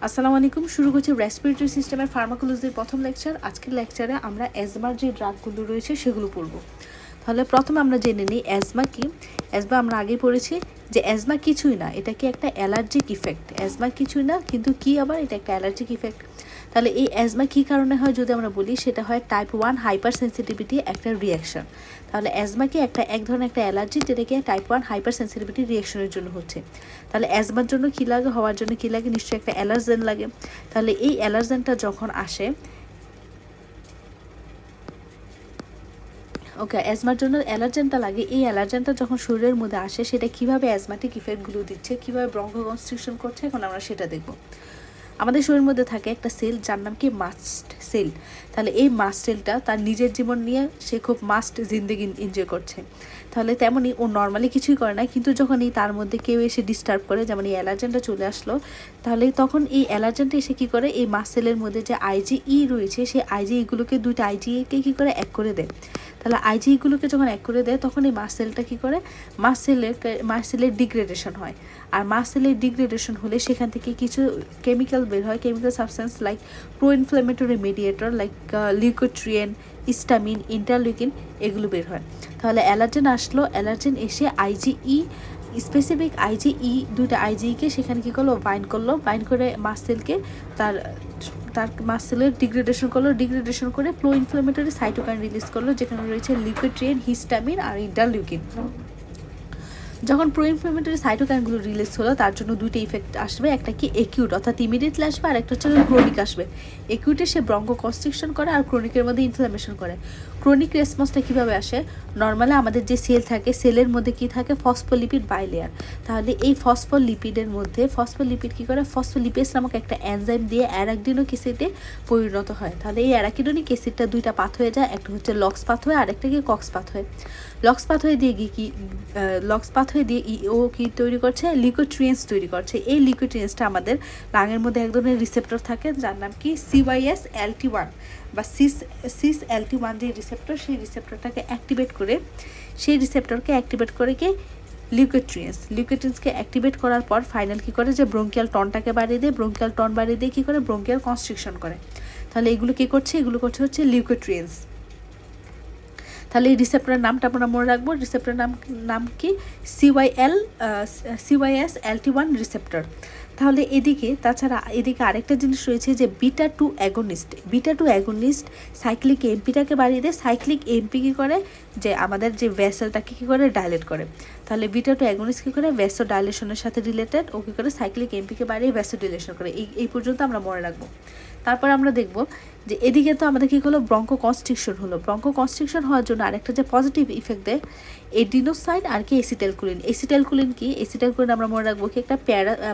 আসসালামু আলাইকুম। শুরু করছি রেসপিরেটরি সিস্টেমের ফার্মাকোলজির প্রথম লেকচার। আজকের লেকচারে আমরা অ্যাজমার যে ড্রাগগুলো রয়েছে সেগুলো পড়ব। তাহলে প্রথমে আমরা জেনে নিই অ্যাজমা কি। অ্যাজমা আমরা আগে পড়েছি যে অ্যাজমা কিছুই না, এটা কি একটা অ্যালার্জিক ইফেক্ট। অ্যাজমা কিছুই না, কিন্তু কি আবার এটা একটা অ্যালার্জিক ইফেক্ট। তাহলে এই অ্যাজমা কী কারণে হয় যদি আমরা বলি, সেটা হয় টাইপ 1 হাইপার সেন্সিটিভিটি একটা রিয়াকশন। তাহলে অ্যাজমা কি এক ধরনের একটা অ্যালার্জি, যেটা কি টাইপ 1 হাইপার সেন্সিটিভিটি রিয়াকশনের জন্য হচ্ছে। তাহলে অ্যাজমার জন্য কী লাগে, হওয়ার জন্য কী লাগে, নিশ্চয়ই একটা অ্যালার্জেন লাগে। তাহলে এই অ্যালার্জেনটা যখন আসে, ওকে, অ্যাজমার জন্য অ্যালার্জেনটা লাগে। এই অ্যালার্জেনটা যখন শরীরের মধ্যে আসে, সেটা কীভাবে অ্যাজমাটিক ইফেক্টগুলো দিচ্ছে, কীভাবে ব্রঙ্কোকনস্ট্রিকশন করছে, এখন আমরা সেটা দেখব। আমাদের শরীরের মধ্যে থাকে একটা সেল যার নাম কি মাস্ট সেল। তাহলে এই মাস্ট সেলটা তার নিজের জীবন নিয়ে সে খুব মাস্ট জিন্দেগি এনজয় করছে। তাহলে তেমনই ও নর্মালি কিছুই করে না, কিন্তু যখনই তার মধ্যে কেউ এসে ডিস্টার্ব করে, যেমন এই অ্যালার্জেনটা চলে আসলো, তাহলে তখন এই অ্যালার্জেনটা এসে কী করে, এই মাস্ট সেলের মধ্যে যে আইজিই রয়েছে, সেই আইজিইগুলোকে দুইটা আইজিইকে কী করে এক করে দেয়। তাহলে আইজিইগুলোকে যখন এক করে দেয়, তখন এই মাস্ট সেলটা কী করে, মাস্ট সেলের ডিগ্রেডেশন হয়। আর মাস্ট সেলের ডিগ্রেডেশন হলে সেখান থেকে কিছু কেমিক্যাল বের হয়, chemical substance like pro inflammatory mediator like leukotriene, histamine, interleukin, এগুলো বের হয়। তাহলে অ্যালার্জেন আসলো, অ্যালার্জেন এসে আইজিই স্পেসিফিক আইজিই দুইটা আইজিইকে সেখানে কী করলো, বাইন্ড করে মাস্ট সেলকে তার মাস্ট সেলের ডিগ্রেডেশন করে প্রো ইনফ্ল্যামেটরি সাইটোকাইন রিলিজ করলো, যেখানে রয়েছে লিউকোট্রিয়েন, হিস্টামিন আর ইন্টারলিউকিন। যখন প্রো ইনফ্ল্যামেটরি সাইটোকাইনগুলো রিলিজ হলো, তার জন্য দুইটা ইফেক্ট আসবে, একটা কি একিউট অর্থাৎ ইমিডিয়েটলি আসবে, আর একটা হচ্ছে ক্রনিক আসবে। একিউটে সে ব্রঙ্কোকনস্ট্রিকশন করে, আর ক্রনিকের মধ্যে ইনফ্ল্যামেশন করে। ক্রনিক রেসপন্সটা কীভাবে আসে, নর্মালি আমাদের যে সেল থাকে, সেলের মধ্যে কি থাকে, ফসফোলিপিড বাইলেয়ার। তাহলে এই ফসফোলিপিডের মধ্যে ফসফোলিপিড কী করে, ফসফোলিপেজ নামক একটা এনজাইম দিয়ে অ্যারাকিডোনিক অ্যাসিডে পরিণত হয়। তাহলে এই অ্যারাকিডোনিক অ্যাসিডটা দুইটা পাথ হয়ে যায়, একটা হচ্ছে লক্স পাথ হয়ে, আর একটা কি কক্স পাথ হয়ে। লক্স পাথ হয়ে দিয়ে ও কি তৈরি করছে, লিউকোট্রিয়েন্স তৈরি করছে। এই লিউকোট্রিয়েন্সটা আমাদের লাঙের মধ্যে এক ধরনের রিসেপ্টর থাকে, যার নাম কি CYS-LT1 বা সিস-LT1 যে রিসেপ্টর, সেই রিসেপ্টরটাকে অ্যাক্টিভেট করে কি লিউকোট্রিয়েন্সকে অ্যাক্টিভেট করার পর ফাইনাল কী করে, যে ব্রঙ্কিয়াল টনটাকে বাড়িয়ে দিয়ে কী করে, ব্রঙ্কিয়াল কনস্ট্রিকশন করে। তাহলে এগুলো কী করছে, এগুলো করছে হচ্ছে লিউকোট্রিয়েন্স। তাহলে এই রিসেপ্টরের নামটা আমরা মনে রাখবো, রিসেপ্টরের নাম কি, CYS-LT1 রিসেপ্টর। তাহলে তাছাড়া এদিকে আরেকটা জিনিস রয়েছে, যে বিটা-2 অ্যাগোনিস্ট সাইক্লিক এমপিটাকে বাড়িয়ে দেয়। সাইক্লিক এমপি কী করে, যে আমাদের যে ভেসেলটাকে কী করে, ডাইলেট করে। তাহলে বিটা-2 অ্যাগোনিস্ট কী করে, ভ্যাসো ডাইলেশনের সাথে রিলেটেড, ও কী করে, সাইক্লিক এমপিকে বাড়িয়ে ভ্যাসো ডাইলেশন করে। এই পর্যন্ত আমরা মনে রাখবো। তারপর আমরা দেখব যে এদিকে তো আমাদের কী হলো, ব্রঙ্কোকনস্ট্রিকশন হলো। ব্রঙ্কোকনস্ট্রিকশন হওয়ার জন্য আরেকটা যে পজিটিভ ইফেক্ট দেয়, এডিনোসাইন আর কি এসিটাইলকোলিন কি, এসিটাইলকোলিন আমরা মনে রাখবো কি একটা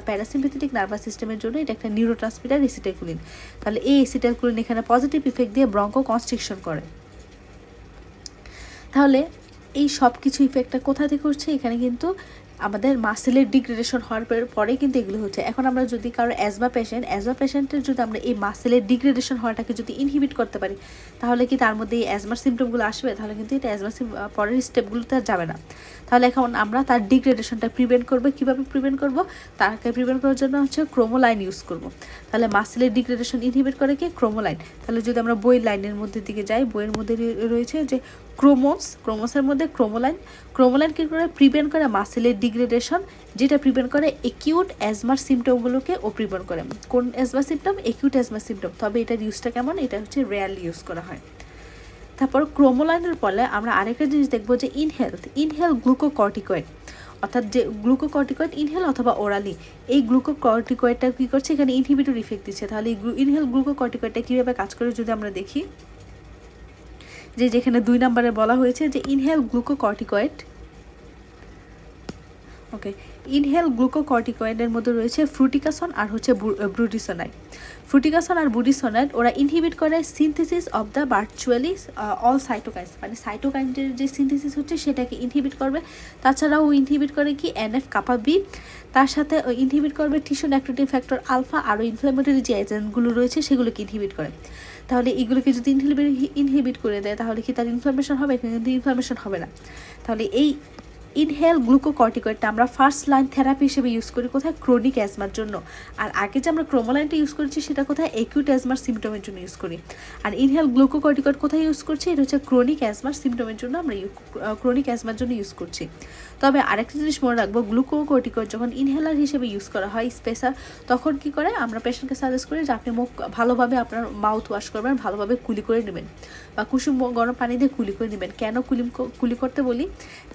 প্যারাসিম্প্যাথেটিক নার্ভাস সিস্টেমের জন্য এটা একটা নিউরোট্রান্সমিটার এসিটাইলকোলিন। তাহলে এই এসিটাইলকোলিন এখানে পজিটিভ ইফেক্ট দিয়ে ব্রঙ্কোকনস্ট্রিকশন করে। তাহলে এই সব কিছু ইফেক্টটা কোথা থেকে হচ্ছে, এখানে কিন্তু আমাদের মাসেলের ডিগ্রেডেশন হওয়ার পরে কিন্তু এগুলো হচ্ছে। এখন আমরা যদি কারো অ্যাজমা পেশেন্টের যদি আমরা এই মাসেলের ডিগ্রেডেশন হওয়াটাকে যদি ইনহিবিট করতে পারি, তাহলে কি তার মধ্যে এই অ্যাজমার সিমটমগুলো আসবে, তাহলে কিন্তু এটা অ্যাজমা পরের স্টেপগুলোতে আর যাবে না। তাহলে এখন আমরা তার ডিগ্রেডেশনটা প্রিভেন্ট করবো। কীভাবে প্রিভেন্ট করবো, তাকে প্রিভেন্ট করার জন্য হচ্ছে ক্রোমোলাইন ইউজ করব। তাহলে মাসেলের ডিগ্রেডেশন ইনহিবিট করে কি, ক্রোমোলাইন। তাহলে যদি আমরা বইয়ের লাইনের মধ্যে দিকে যাই, বইয়ের মধ্যে রয়েছে যে ক্রোমোসের মধ্যে ক্রোমোলাইন কী করে, প্রিভেন্ট করে মাসেলের ডিগ্রেডেশন, যেটা প্রিভেন্ট করে একিউট অ্যাজমার সিমটমগুলোকে ও প্রিভেন্ট করে। কোন অ্যাজমার সিমটম, একিউট অ্যাজমার সিমটম। তবে এটার ইউজটা কেমন, এটা হচ্ছে রেয়ারলি ইউজ করা হয়। তারপর ক্রোমোলাইনের ফলে আমরা আরেকটা জিনিস দেখবো, যে ইনহেল গ্লুকোকর্টিকয়েড, অর্থাৎ যে গ্লুকোকর্টিকয়েড ইনহেল অথবা ওরালি, এই গ্লুকোকর্টিকয়েডটা কী করছে, এখানে ইনহিবিটর ইফেক্ট দিচ্ছে। তাহলে এই ইনহেল গ্লুকোকর্টিকয়েডটা কীভাবে কাজ করে যদি আমরা দেখি, যেখানে 2 নম্বরে বলা হয়েছে যে ইনহেল গ্লুকোকর্টিকয়েড, ওকে, ইনহেল গ্লুকোকর্টিকয়েডের মধ্যে রয়েছে ফ্রুটিকাসন আর হচ্ছে ব্রুডিসোনাইড। ফ্রুটিকাসন আর ব্রুডিসোনাইড ওরা ইনহিবিট করে synthesis of the virtually all cytokines, মানে সাইটোকাইনের যে সিনথেসিস হচ্ছে সেটাকে ইনহিবিট করবে। তাছাড়াও ইনহিবিট করে কি NF কাপা বি, তার সাথে ইনহিবিট করবে টিস্যু নেক্রোটিক ফ্যাক্টর আলফা, আরও ইনফ্ল্যামেটরি যে এজেন্টগুলো রয়েছে সেগুলোকে ইনহিবিট করে। তাহলে এগুলোকে যদি ইনহিবিট করে দেয়, তাহলে কি তার ইনফ্লামেশন হবে, কিন্তু ইনফ্লামেশন হবে না। তাহলে এই ইনহেল গ্লুকোকর্টিকয়েডটা আমরা ফার্স্ট লাইন থেরাপি হিসেবে ইউজ করি কোথায়? ক্রনিক অ্যাজমার জন্য। আর আগে যে আমরা ক্রোমোলাইনটা ইউজ করেছি সেটা কোথায়? একিউট অ্যাজমার সিমটমের জন্য ইউজ করি। আর ইনহেল গ্লুকোকর্টিকয়েড কোথায় ইউজ করছি? এটা হচ্ছে ক্রনিক অ্যাজমার সিমটমের জন্য আমরা ক্রনিক অ্যাজমার জন্য ইউজ করছি। তবে আরেকটা জিনিস মনে রাখবো, গ্লুকোকর্টিকয়েড যখন ইনহেলার হিসেবে ইউজ করা হয় স্পেশাল, তখন কি করে আমরা পেশেন্টকে সাজেস্ট করি যে আপনি মুখ ভালোভাবে আপনার মাউথ ওয়াশ করবেন, ভালোভাবে কুলি করে নেবেন বা কুসুম গরম পানি দিয়ে কুলি করে নেবেন। কেন কুলি করতে বলি?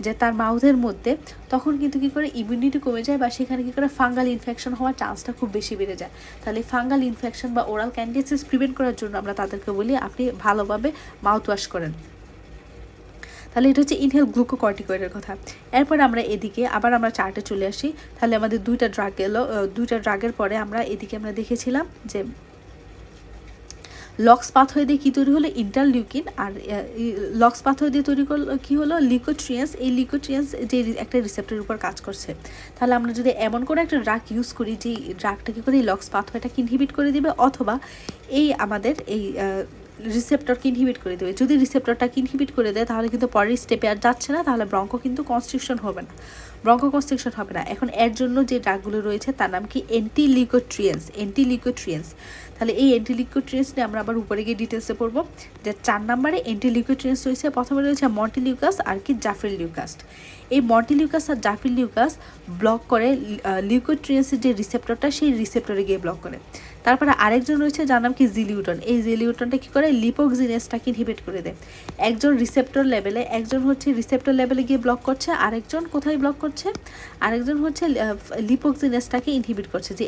যে তার মাউথের মধ্যে তখন কিন্তু কী করে ইমিউনিটি কমে যায় বা সেখানে কী করে ফাঙ্গাল ইনফেকশন হওয়ার চান্সটা খুব বেশি বেড়ে যায়। তাহলে ফাঙ্গাল ইনফেকশন বা ওরাল ক্যান্ডিডিয়াসিস প্রিভেন্ট করার জন্য আমরা তাদেরকে বলি আপনি ভালোভাবে মাউথ ওয়াশ করেন। তাহলে এটা হচ্ছে ইনহেল গ্লুকোকর্টিকয়েডের কথা। এরপরে আমরা এদিকে আবার আমরা চার্টে চলে আসি। তাহলে আমাদের দুইটা ড্রাগ এলো, দুইটা ড্রাগের পরে আমরা এদিকে আমরা দেখেছিলাম যে লক্স পাথওয়ে দিয়ে কী তৈরি হলো? ইন্টারলিউকিন। আর লক্স পাথওয়ে দিয়ে তৈরি করলো কী হলো? লিউকোট্রিয়েন্স। এই লিউকোট্রিয়েন্স যে একটা রিসেপ্টরের উপর কাজ করছে। তাহলে আমরা যদি এমন করে একটা ড্রাগ ইউজ করি যে ড্রাগটা কী করে এই লক্স পাথওয়েটাকে ইনহিবিট করে দিবে, অথবা এই আমাদের এই রিসেপ্টরকে ইনহিবিট করে দেবে। যদি রিসেপ্টরটাকে ইনহিবিট করে দেয় তাহলে কিন্তু পরের স্টেপে আর যাচ্ছে না, তাহলে ব্রঙ্কো কিন্তু কনস্ট্রিকশন হবে না, ব্রঙ্কোকনস্ট্রিকশন হবে না। এখন এর জন্য যে ড্রাগগুলো রয়েছে তার নাম কি? অ্যান্টিলিউকোট্রিয়েন্স। তাহলে এই অ্যান্টিলিউকোট্রিয়েন্স নিয়ে আমরা আবার উপরে গিয়ে ডিটেলসে পড়বো। যে 4 নম্বরে অ্যান্টিলিউকোট্রিয়েন্স রয়েছে। প্রথমে রয়েছে মন্টিলিউকাস আর কি জাফিরলিউকাস। এই মন্টিলিউকাস আর জাফিরলিউকাস ব্লক করে লিউকোট্রিয়েন্সের যে রিসেপ্টরটা সেই রিসেপ্টরে গিয়ে ব্লক করে। তারপরে আরেকজন রয়েছে যার নাম কি? জিলিউটন। এই জিলিউটনটা কী করে? লিপোক্সিনেসটাকে ইনহিবিট করে দেয়। একজন রিসেপ্টর লেভেলে, একজন হচ্ছে রিসেপ্টর লেভেলে গিয়ে ব্লক করছে, আরেকজন কোথায় ব্লক করছে? আরেকজন হচ্ছে লিপোক্সিনেসটাকে ইনহিবিট করছে। যে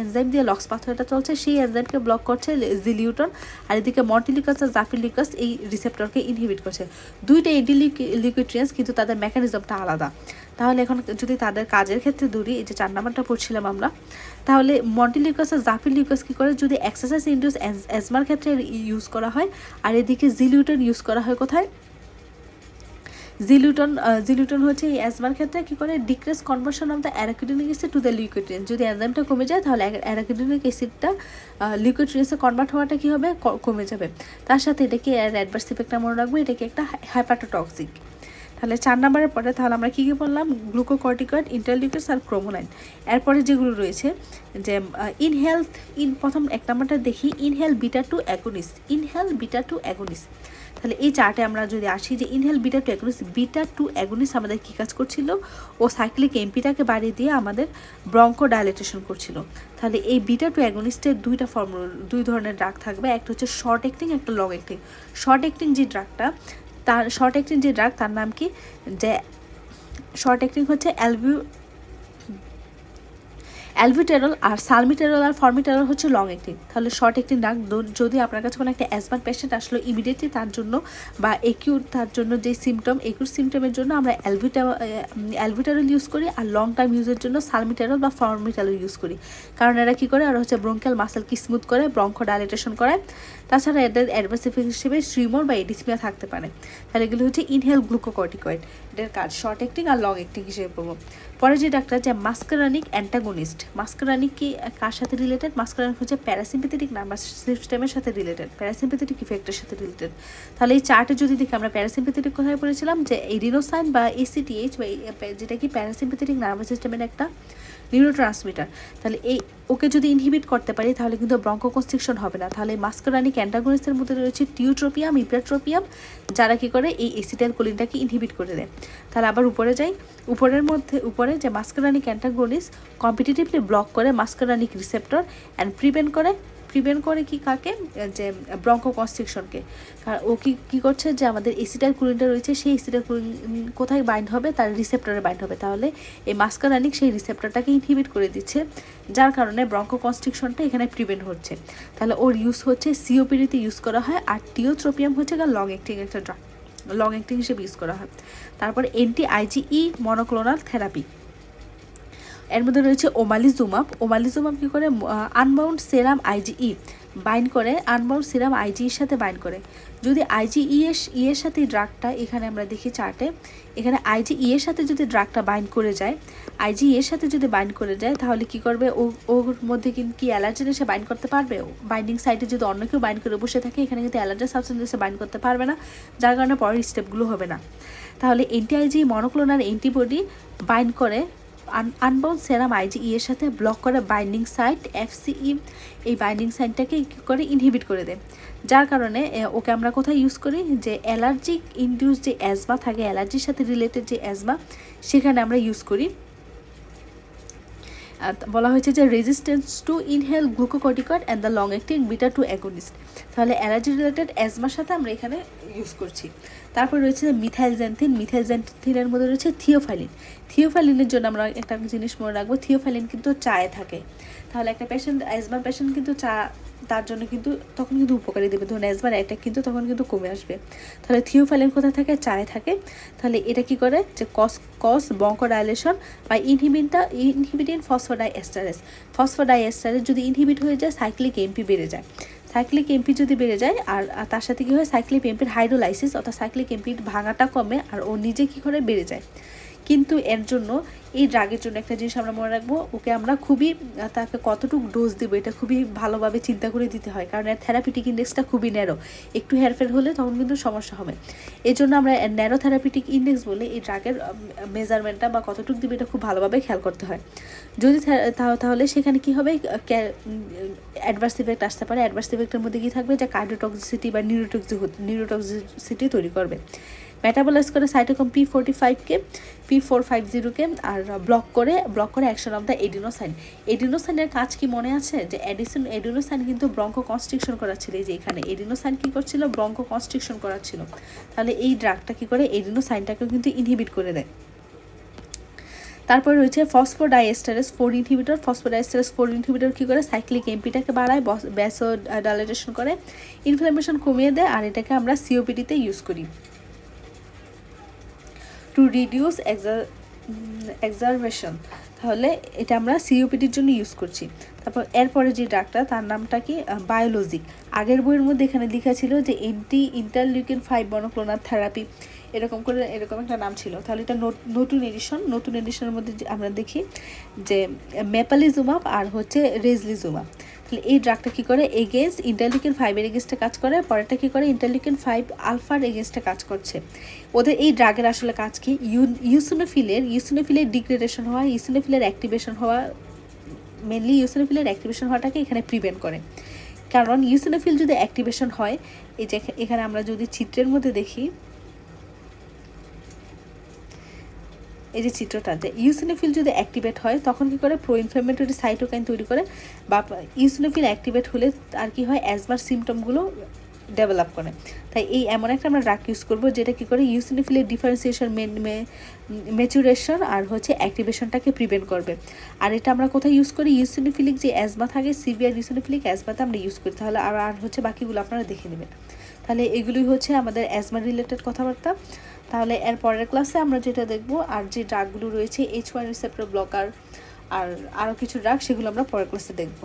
এনজাইম দিয়ে লক্স পাথওয়েটা চলছে সেই এনজাইমকে ব্লক করছে জিলিউটন। আর এদিকে মন্টিলিউকাস আর জাফিরলিউকাস এই রিসেপ্টরকে ইনহিবিট করছে। দুইটা অ্যান্টিলিউকোট্রিয়েন্স কিন্তু তাদের মেকানিজমটা আলাদা। তাহলে এখন যদি তাদের কাজের ক্ষেত্রে ধরি, এই যে 4 নাম্বারটা পড়ছিলাম আমরা, তাহলে মন্টিলিউকাস আর জাফিরলিউকাস কী করে? যদি এক্সারসাইজ ইনডিউস অ্যাজমার ক্ষেত্রে ইউজ করা হয়, আর এদিকে জিলিউটন ইউজ করা হয় কোথায়? জিলিউটন হচ্ছে এই অ্যাজমার ক্ষেত্রে কী করে? Decrease conversion of the arachidonic acid to the leukotrienes. যদি অ্যানজাইমটা কমে যায় তাহলে অ্যারাকিডোনিক অ্যাসিডটা লিউকোট্রিয়েন্সে কনভার্ট হওয়াটা কী হবে? কমে যাবে। তার সাথে এটাকে অ্যাডভার্স ইফেক্টটা মনে রাখবো, এটাকে একটা হাইপাটোটক্সিক। তাহলে 4 নম্বরের পরে তাহলে আমরা কী কী বললাম? গ্লুকোকর্টিকয়েড, ইন্টারলিউকাস আর ক্রোমোলাইন। এরপরে যেগুলো রয়েছে যে প্রথম 1 নম্বরটা দেখি, ইনহেল বিটা টু অ্যাগনিস্ট। তাহলে এই চার্টে আমরা যদি আসি যে ইনহেল বিটা টু অ্যাগনিস্ট আমাদের কী কাজ করছিল? ও সাইক্লিক এমপিটাকে বাড়িয়ে দিয়ে আমাদের ব্রঙ্কো ডাইলেটেশন করছিল। তাহলে এই বিটা টু অ্যাগনিস্টের দুই ধরনের ড্রাগ থাকবে, একটা হচ্ছে শর্ট অ্যাক্টিং, একটা লং অ্যাক্টিং। শর্ট অ্যাক্টিং যে ড্রাগ তার নাম কি? যে শর্ট অ্যাক্টিং হচ্ছে অ্যালবিউটেরল, আর সালমিটেরল আর ফর্মিটেরল হচ্ছে লং অ্যাক্টিং। তাহলে শর্ট অ্যাক্টিং ড্রাগ যদি আপনার কাছে কোনো একটা অ্যাজমার পেশেন্ট আসলে ইমিডিয়েটলি তার জন্য বা তার জন্য যে একিউট সিমটমের জন্য আমরা অ্যালবিউটেরল ইউজ করি, আর লং টাইম ইউজের জন্য সালমিটেরল বা ফর্মিটেরল ইউজ করি। কারণ এরা কী করে? আর হচ্ছে ব্রঙ্কিয়াল মাসেলকে স্মুথ করে, ব্রঙ্কো ডাইলেটেশন করায়। তাছাড়া এদের অ্যাডভার্স ইফেক্ট হিসেবে শ্রিমোর বা এডিসমিয়া থাকতে পারে। তাহলে এগুলো হচ্ছে ইনহেল গ্লুকোকর্টিকয়েড, এটার কাজ শর্ট অ্যাক্টিং আর লং অ্যাক্টিং হিসেবে পড়বো। পরে যে ডাক্তার যে মাস্কারানিক অ্যান্টাগনিস্ট। মাস্কারানিক কি কার সাথে রিলেটেড? মাস্কারানিক হচ্ছে প্যারাসিম্পেথেটিক নার্ভাস সিস্টেমের সাথে রিলেটেড, প্যারাসিম্পেথেটিক ইফেক্টের সাথে রিলেটেড। তাহলে এই চার্টে যদি দেখি আমরা প্যারাসিম্পেথেটিক কোথায় পড়েছিলাম? যে এডিনোসাইন বা এসিটিএইচ বা যেটা কি প্যারাসিম্পেথেটিক নার্ভাস সিস্টেমের একটা নিউরোট্রান্সমিটার। তাহলে ওকে যদি ইনহিবিট করতে পারি তাহলে কিন্তু ব্রঙ্কোকনস্ট্রিকশন হবে না। তাহলে মাস্কারানিক অ্যান্টাগনিস্টের মধ্যে রয়েছে টিউট্রোপিয়াম, ইপ্রাট্রোপিয়াম, যারা কি করে? এই এসিটাইলকোলিনটাকে ইনহিবিট করে দেয়। তাহলে আবার উপরে যাই, উপরে যে মাস্কারানিক অ্যান্টাগনিস্ট কম্পিটিটিভলি ব্লক করে মাস্কারানিক রিসেপ্টর অ্যান্ড প্রিভেন্ট করে কি কাকে? যে ব্রঙ্কোকনস্ট্রিকশনকে। কারণ ও কী করছে? যে আমাদের এসিটাইলকোলিনটা রয়েছে সেই এসিটাইলকোলিন কোথায় বাইন্ড হবে? তার রিসেপ্টরে বাইন্ড হবে। তাহলে এই মাস্কারানিক সেই রিসেপ্টরটাকে ইনহিবিট করে দিচ্ছে, যার কারণে ব্রঙ্কোকনস্ট্রিকশনটা এখানে প্রিভেন্ট হচ্ছে। তাহলে ওর ইউজ হচ্ছে সিওপিডিতে ইউজ করা হয়, আর টিওট্রোপিয়াম হচ্ছে লং অ্যাক্টিং একটা ড্রাগ, লং অ্যাক্টিং হিসেবে ইউজ করা হয়। তারপরে অ্যান্টি আইজিই মনোক্লোনাল থেরাপি। এর মধ্যে রয়েছে ওমালিজুমাব। ওমালিজুমাব কী করে, আনবাউন্ড সেরাম আইজিই বাইন্ড করে, আনবাউন্ড সিরাম আইজিইর সাথে বাইন্ড করে। যদি আইজিই এর সাথে ড্রাগটা, এখানে আমরা দেখি চার্টে, এখানে আইজিই এর সাথে যদি ড্রাগটা বাইন্ড করে যায়, আইজিই এর সাথে যদি বাইন্ড করে যায়, তাহলে কি করবে, ওর মধ্যে কিন্তু কি অ্যালার্জেন এসে বাইন্ড করতে পারবে? বাইন্ডিং সাইটে যদি অন্য কেউ বাইন্ড করে বসে থাকে, এখানে কিন্তু অ্যালার্জেন সাবস্টেন্স এসে বাইন্ড করতে পারবে না, যার কারণে পরের স্টেপগুলো হবে না। তাহলে anti IG monoclonal antibody bind করে আনবাউন্ড সেরাম আইজিই এর সাথে, ব্লক করে বাইন্ডিং সাইট এফসিই, এই বাইন্ডিং সাইটটাকে কী করে, ইনহিবিট করে দেয়। যার কারণে ওকে আমরা কোথায় ইউজ করি, যে অ্যালার্জিক ইনডিউস যে অ্যাজমা থাকে, অ্যালার্জির সাথে রিলেটেড যে অ্যাজমা, সেখানে আমরা ইউজ করি। বলা হয়েছে যে resistance to inhale glucocorticoid and the long acting beta two agonist. তাহলে অ্যালার্জি রিলেটেড অ্যাজমার সাথে আমরা এখানে ইউজ করছি। তারপর রয়েছে মিথাইলজ্যান্থিন। মিথাইলজ্যান্থিনের মধ্যে রয়েছে থিওফাইলিন। থিওফাইলিনের জন্য আমরা একটা জিনিস মনে রাখবো, থিওফাইলিন কিন্তু চায়ে থাকে। তাহলে একটা পেশেন্ট, অ্যাজমার পেশেন্ট কিন্তু চা, তার জন্য কিন্তু তখন কিন্তু উপকারী দেবে, ধরুন অ্যাজমার অ্যাটাক কিন্তু তখন কিন্তু কমে আসবে। তাহলে থিওফাইলিন কোথায় থাকে, চায়ে থাকে। তাহলে এটা কি করে, যে কস বঙ্কোডাইলেশন বা ইনহিবিটিন ফসফোডাইএস্টারেজ। ফসফোডাইএস্টারেজ যদি ইনহিবিট হয়ে যায়, সাইক্লিক এমপি বেড়ে যায়। সাইক্লিক এমপি যদি বেড়ে যায়, আর তার সাথে কী হয়, সাইক্লিক এমপির হাইড্রোলাইসিস অর্থাৎ সাইক্লিক এমপির ভাঙাটা কমে, আর ও নিজে কী করে, বেড়ে যায়। কিন্তু এর জন্য, এই ড্রাগের জন্য একটা জিনিস আমরা মনে রাখবো, ওকে আমরা খুবই, তাকে কতটুকু ডোজ দেবো এটা খুবই ভালোভাবে চিন্তা করে দিতে হয়, কারণ এর থেরাপিটিক ইন্ডেক্সটা খুবই ন্যারো। একটু হেরফের হলে তখন কিন্তু সমস্যা হবে। এই জন্য আমরা ন্যারো থেরাপিটিক ইন্ডেক্স বলে এই ড্রাগের মেজারমেন্টটা বা কতটুকু দেবে এটা খুব ভালোভাবে খেয়াল করতে হয়। যদি তাহলে সেখানে কি হবে, অ্যাডভার্স ইফেক্ট আসতে পারে। অ্যাডভার্স ইফেক্টের মধ্যে কী থাকবে, যে কার্ডিওটক্সিসিটি বা নিউরোটক্সিসিটি তৈরি করবে। মেটাবলাইজ করে সাইটোক্রোম P45কে, P450কে, আর ব্লক করে অ্যাকশন অফ দ্য এডিনোসাইন। এডিনোসাইনের কাজ কি মনে আছে, যে এডিনোসাইন কিন্তু ব্রঙ্কো কনস্ট্রিকশন করা ছিল। এই যে এখানে এডিনোসাইন কী করছিল, ব্রঙ্কো কনস্ট্রিকশন করা ছিল। তাহলে এই ড্রাগটা কী করে, এডিনোসাইনটাকেও কিন্তু ইনহিবিট করে দেয়। তারপর রয়েছে ফসফোডাইএস্টারেজ 4 ইনহিবিটর। ফসফোডাইএস্টারেজ 4 ইনহিবিটর কী করে, সাইক্লিক এমপিটাকে বাড়ায়, ব্যাসোডাইলেটেশন করে, ইনফ্লামেশন কমিয়ে দেয়, আর এটাকে আমরা সিওপিডিতে ইউজ করি টু রিডিউস এক্সারভেশন। তাহলে এটা আমরা সিওপিডির জন্য ইউজ করছি। তারপর এরপরে যে ড্রাগটা, তার নামটা কি, বায়োলজিক। আগের বইয়ের মধ্যে এখানে লেখা ছিল যে ইন্টারলিউকিন 5 মনোক্লোনাল থেরাপি, এরকম একটা নাম ছিল। তাহলে এটা নতুন এডিশনের মধ্যে আমরা দেখি যে মেপালিজুমাব আর হচ্ছে রেজলিজুমাব। তাহলে এই ড্রাগটা কী করে, এগেনস্ট ইন্টারলিউকিন 5-এর এগেনস্টে কাজ করে, পরেরটা কী করে, ইন্টারলিউকিন 5 আলফার এগেনস্টে কাজ করছে। ওদের এই ড্রাগের আসলে কাজ কি, ইউসিনোফিলের ডিগ্রেডেশন হওয়া, ইউসিনোফিলের অ্যাক্টিভেশন হওয়া, মেনলি ইউসিনোফিলের অ্যাক্টিভেশন হওয়াটাকে এখানে প্রিভেন্ট করে। কারণ ইউসিনোফিল যদি অ্যাক্টিভেশন হয়, এই যে এখানে আমরা যদি চিত্রের মধ্যে দেখি, এই যে চিত্রটা, যে ইউসিনোফিল যদি অ্যাক্টিভেট হয়, তখন কী করে, প্রো ইনফ্ল্যামেটরি সাইটোকাইন তৈরি করে, বা ইউসিনোফিল অ্যাক্টিভেট হলে আর কি হয়, অ্যাজমার সিমটমগুলো ডেভেলপ করে। তাই এই এমন একটা আমরা ড্রাগ ইউজ করবো যেটা কী করে, ইউসিনোফিলের ডিফারেন্সিয়েশন, ম্যাচুরেশন আর হচ্ছে অ্যাক্টিভেশনটাকে প্রিভেন্ট করবে। আর এটা আমরা কোথায় ইউজ করি, ইউসিনোফিলিক যে অ্যাজমা থাকে, সিভিয়ার ইউসিনোফিলিক অ্যাজমাতে আমরা ইউজ করি। তাহলে আর হচ্ছে বাকিগুলো আপনারা দেখে নেবেন। তাহলে এগুলোই হচ্ছে আমাদের অ্যাজমা রিলেটেড কথাবার্তা। তাহলে এর পরের ক্লাসে আমরা যেটা দেখব, আর যে ড্রাগগুলো রয়েছে H1 রিসেপ্টর ব্লকার আর আরও কিছু ড্রাগ, সেগুলো আমরা পরের ক্লাসে দেখব।